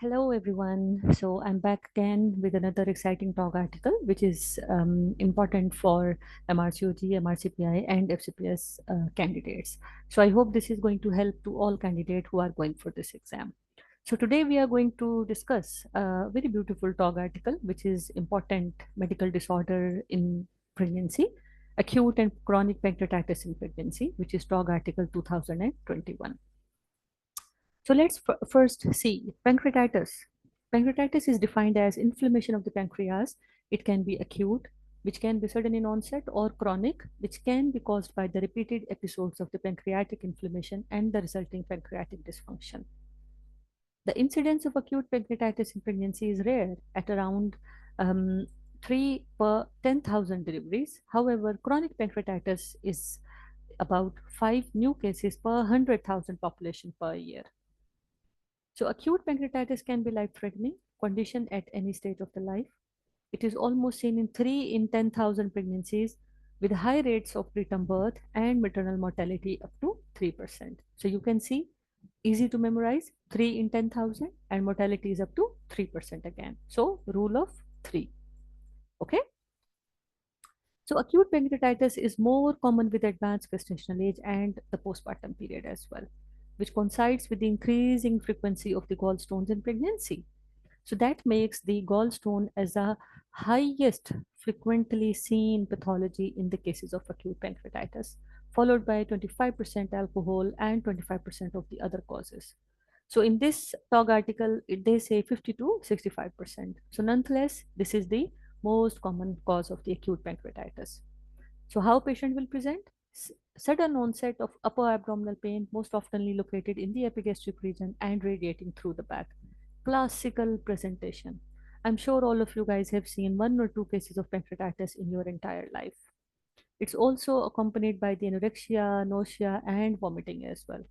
Hello, everyone. So I'm back again with another exciting talk article, which is important for MRCOG, MRCPI, and FCPS candidates. So I hope this is going to help to all candidates who are going for this exam. So today we are going to discuss a very beautiful talk article, which is important medical disorder in pregnancy, acute and chronic pancreatitis in pregnancy, which is talk article 2021. So let's first see pancreatitis. Pancreatitis is defined as inflammation of the pancreas. It can be acute, which can be sudden in onset, or chronic, which can be caused by the repeated episodes of the pancreatic inflammation and the resulting pancreatic dysfunction. The incidence of acute pancreatitis in pregnancy is rare at around 3 per 10,000 deliveries. However, chronic pancreatitis is about 5 new cases per 100,000 population per year. So acute pancreatitis can be life-threatening condition at any stage of the life. It is almost seen in 3 in 10,000 pregnancies with high rates of preterm birth and maternal mortality up to 3%. So you can see, easy to memorize, 3 in 10,000 and mortality is up to 3% again. So rule of 3. Okay. So acute pancreatitis is more common with advanced gestational age and the postpartum period as well, which coincides with the increasing frequency of the gallstones in pregnancy. So that makes the gallstone as the highest frequently seen pathology in the cases of acute pancreatitis, followed by 25% alcohol and 25% of the other causes. So in this TOG article, they say 50 to 65%. So nonetheless, this is the most common cause of the acute pancreatitis. So how patient will present? Sudden onset of upper abdominal pain, most oftenly located in the epigastric region and radiating through the back. Classical presentation. I'm sure all of you guys have seen 1 or 2 cases of pancreatitis in your entire life. It's also accompanied by the anorexia, nausea, and vomiting as well.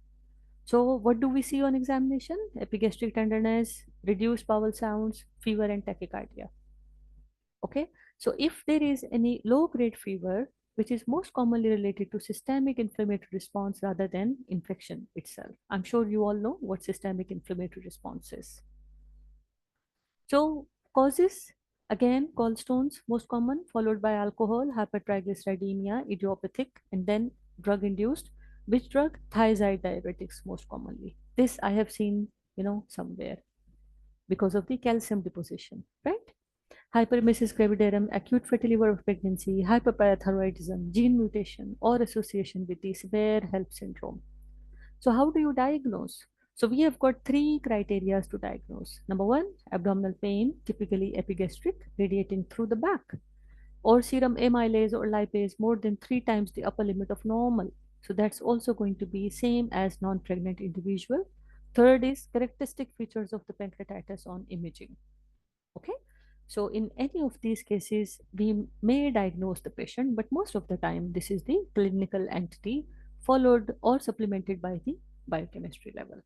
So, what do we see on examination? Epigastric tenderness, reduced bowel sounds, fever, and tachycardia. Okay, so if there is any low grade fever, which is most commonly related to systemic inflammatory response rather than infection itself. I'm sure you all know what systemic inflammatory response is. So causes, again, gallstones most common, followed by alcohol, hypertriglyceridemia, idiopathic, and then drug induced. Which drug? Thiazide diuretics most commonly. This I have seen, somewhere because of the calcium deposition, right? Hyperemesis gravidarum, acute fatty liver of pregnancy, hyperparathyroidism, gene mutation, or association with the severe HELLP syndrome. So how do you diagnose? So we have got 3 criteria to diagnose. Number 1, abdominal pain, typically epigastric, radiating through the back, or serum amylase or lipase more than 3 times the upper limit of normal. So that's also going to be same as non-pregnant individual. Third is characteristic features of the pancreatitis on imaging. Okay. So in any of these cases, we may diagnose the patient, but most of the time, this is the clinical entity followed or supplemented by the biochemistry level.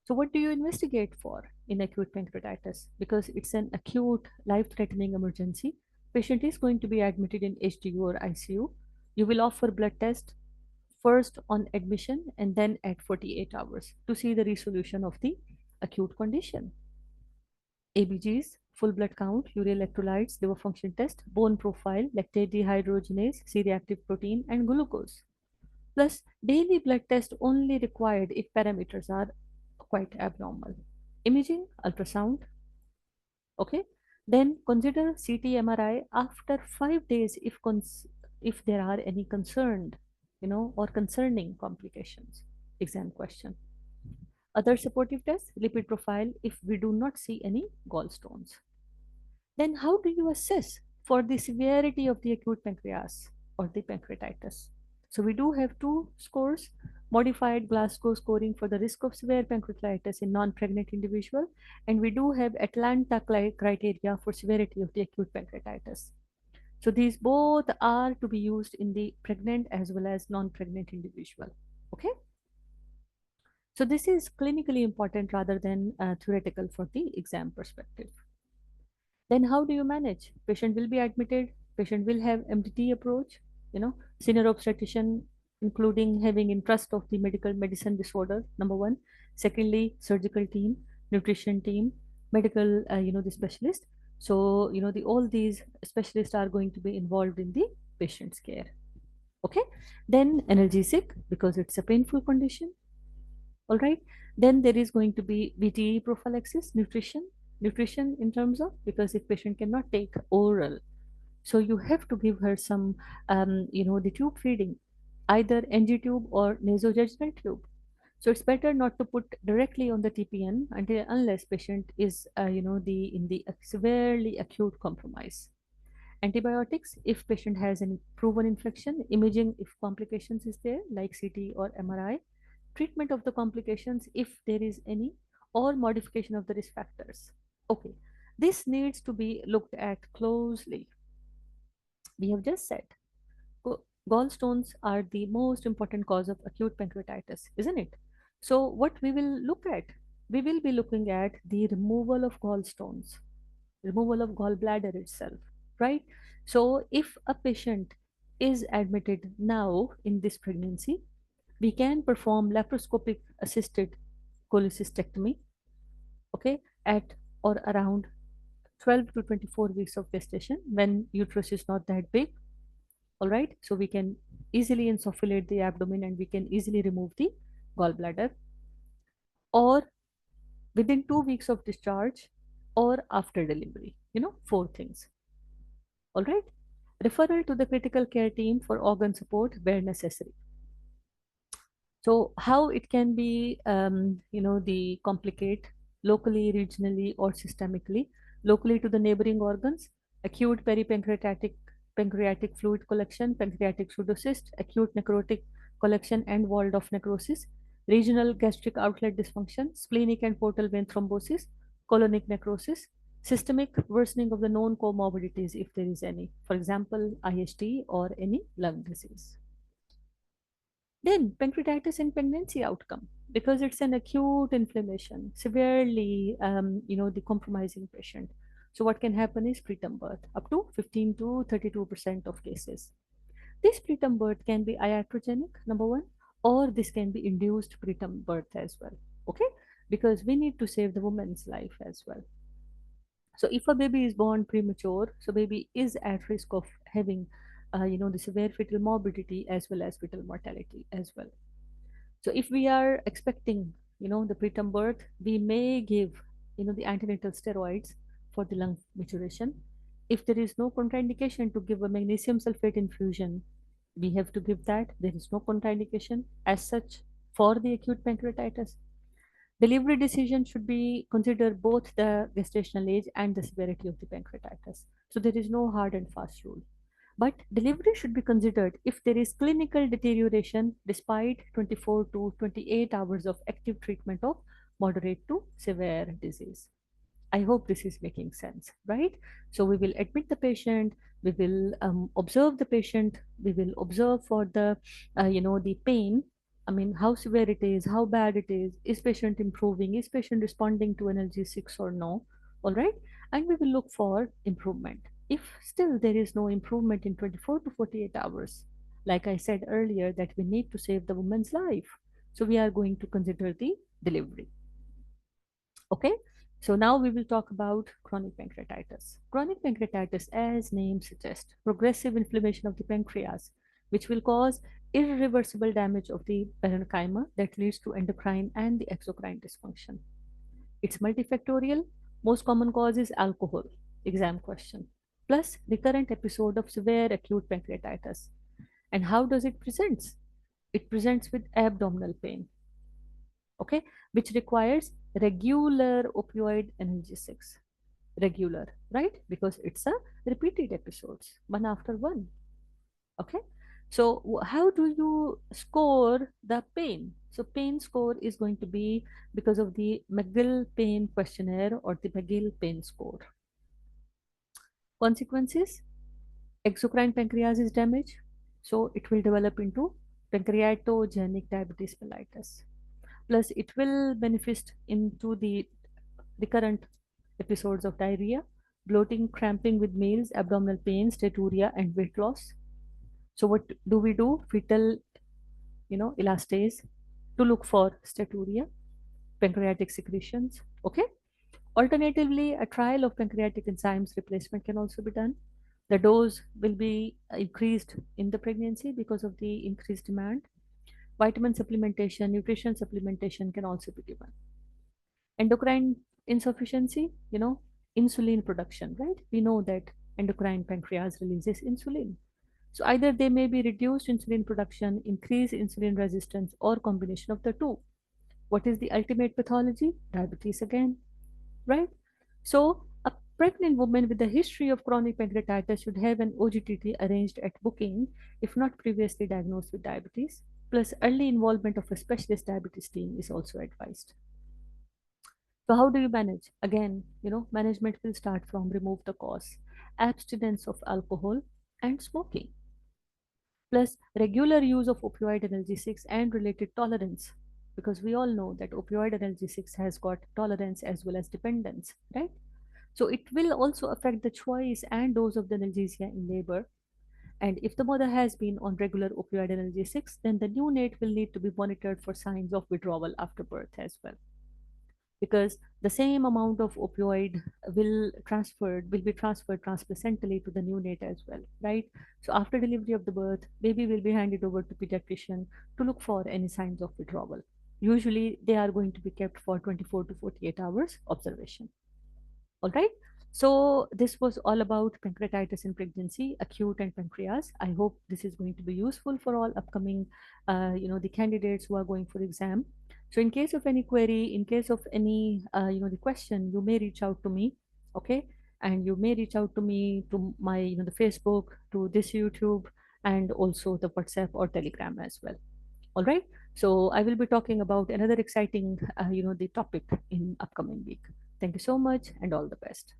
So what do you investigate for in acute pancreatitis? Because it's an acute life-threatening emergency, patient is going to be admitted in HDU or ICU. You will offer blood test first on admission and then at 48 hours to see the resolution of the acute condition. ABGs, full blood count, urea electrolytes, liver function test, bone profile, lactate dehydrogenase, C-reactive protein, and glucose. Plus, daily blood test only required if parameters are quite abnormal. Imaging, ultrasound, okay? Then consider CT MRI after 5 days if there are any concerned, or concerning complications. Exam question. Other supportive tests, lipid profile if we do not see any gallstones. Then how do you assess for the severity of the acute pancreas or the pancreatitis? So we do have 2 scores, modified Glasgow scoring for the risk of severe pancreatitis in non-pregnant individual, and we do have Atlanta criteria for severity of the acute pancreatitis. So these both are to be used in the pregnant as well as non-pregnant individual. Okay. So this is clinically important rather than theoretical for the exam perspective. Then how do you manage? Patient will be admitted, patient will have MDT approach, senior obstetrician, including having interest of the medical medicine disorder, number one. Secondly, surgical team. nutrition team, medical, the specialist. So, the all these specialists are going to be involved in the patient's care. Okay. Then analgesic, because it's a painful condition. All right. Then there is going to be VTE prophylaxis, nutrition in terms of, because if patient cannot take oral, so you have to give her some, the tube feeding, either NG tube or nasovaginal tube. So it's better not to put directly on the TPN until unless patient is, the in the severely acute compromise. Antibiotics if patient has any proven infection, imaging if complications is there like CT or MRI, treatment of the complications if there is any, or modification of the risk factors. Okay, this needs to be looked at closely. We have just said gallstones are the most important cause of acute pancreatitis, isn't it? So, what we will look at, we will be looking at the removal of gallstones, removal of gallbladder itself, right? So, if a patient is admitted now in this pregnancy, we can perform laparoscopic assisted cholecystectomy, okay, at or around 12 to 24 weeks of gestation when uterus is not that big. All right, so we can easily insufflate the abdomen and we can easily remove the gallbladder, or within 2 weeks of discharge, or after delivery, four things. All right, referral to the critical care team for organ support where necessary. So how it can be, the complicate locally, regionally, or systemically. Locally to the neighboring organs, acute peripancreatic pancreatic fluid collection, pancreatic pseudocyst, acute necrotic collection and walled off necrosis, regional gastric outlet dysfunction, splenic and portal vein thrombosis, colonic necrosis, systemic worsening of the known comorbidities if there is any, for example, IST or any lung disease. Then pancreatitis and pregnancy outcome, because it's an acute inflammation, severely, the compromising patient. So what can happen is preterm birth, up to 15 to 32% of cases. This preterm birth can be iatrogenic, number one, or this can be induced preterm birth as well. Okay, because we need to save the woman's life as well. So if a baby is born premature, so baby is at risk of having, the severe fetal morbidity as well as fetal mortality as well. So if we are expecting, the preterm birth, we may give, the antenatal steroids for the lung maturation. If there is no contraindication to give a magnesium sulfate infusion, we have to give that. There is no contraindication as such for the acute pancreatitis. Delivery decision should be consider both the gestational age and the severity of the pancreatitis. So there is no hard and fast rule. But delivery should be considered if there is clinical deterioration despite 24 to 28 hours of active treatment of moderate to severe disease. I hope this is making sense, right? So we will admit the patient, we will observe the patient, we will observe for the, the pain. I mean, how severe it is, how bad it is patient improving, is patient responding to analgesics or no, all right? And we will look for improvement. If still there is no improvement in 24 to 48 hours, like I said earlier, that we need to save the woman's life. So we are going to consider the delivery. Okay, so now we will talk about chronic pancreatitis. Chronic pancreatitis, as name suggests, progressive inflammation of the pancreas, which will cause irreversible damage of the parenchyma that leads to endocrine and the exocrine dysfunction. It's multifactorial. Most common cause is alcohol, exam question, plus recurrent episode of severe acute pancreatitis. And how does it present? It presents with abdominal pain, okay, which requires regular opioid analgesics. Regular, right? Because it's a repeated episodes, one after one. Okay. So how do you score the pain? So pain score is going to be because of the McGill pain questionnaire or the McGill pain score. Consequences: exocrine pancreas is damaged, so it will develop into pancreatogenic diabetes mellitus. Plus, it will manifest into the recurrent episodes of diarrhea, bloating, cramping with meals, abdominal pain, steatorrhea, and weight loss. So, what do we do? Fetal, elastase to look for steatorrhea. pancreatic secretions. Okay. Alternatively, a trial of pancreatic enzymes replacement can also be done. The dose will be increased in the pregnancy because of the increased demand. Vitamin supplementation, nutrition supplementation can also be given. Endocrine insufficiency, insulin production, right? We know that endocrine pancreas releases insulin. So either they may be reduced insulin production, increased insulin resistance, or combination of the two. What is the ultimate pathology? Diabetes again, right? So a pregnant woman with a history of chronic pancreatitis should have an OGTT arranged at booking if not previously diagnosed with diabetes. Plus, early involvement of a specialist diabetes team is also advised. So how do you manage? Again, management will start from remove the cause, abstinence of alcohol and smoking, plus regular use of opioid analgesics and related tolerance. Because we all know that opioid analgesics has got tolerance as well as dependence, right? So it will also affect the choice and dose of the analgesia in labor. And if the mother has been on regular opioid analgesics, then the neonate will need to be monitored for signs of withdrawal after birth as well, because the same amount of opioid will be transferred transplacentally to the neonate as well, right? So after delivery of the birth, baby will be handed over to pediatrician to look for any signs of withdrawal. Usually they are going to be kept for 24 to 48 hours observation. All right. So this was all about pancreatitis in pregnancy, acute and pancreas. I hope this is going to be useful for all upcoming, the candidates who are going for exam. So in case of any query, in case of any, the question, you may reach out to me. Okay. And you may reach out to me to my, the Facebook, to this YouTube, and also the WhatsApp or Telegram as well. All right. So I will be talking about another exciting, the topic in upcoming week. Thank you so much and all the best.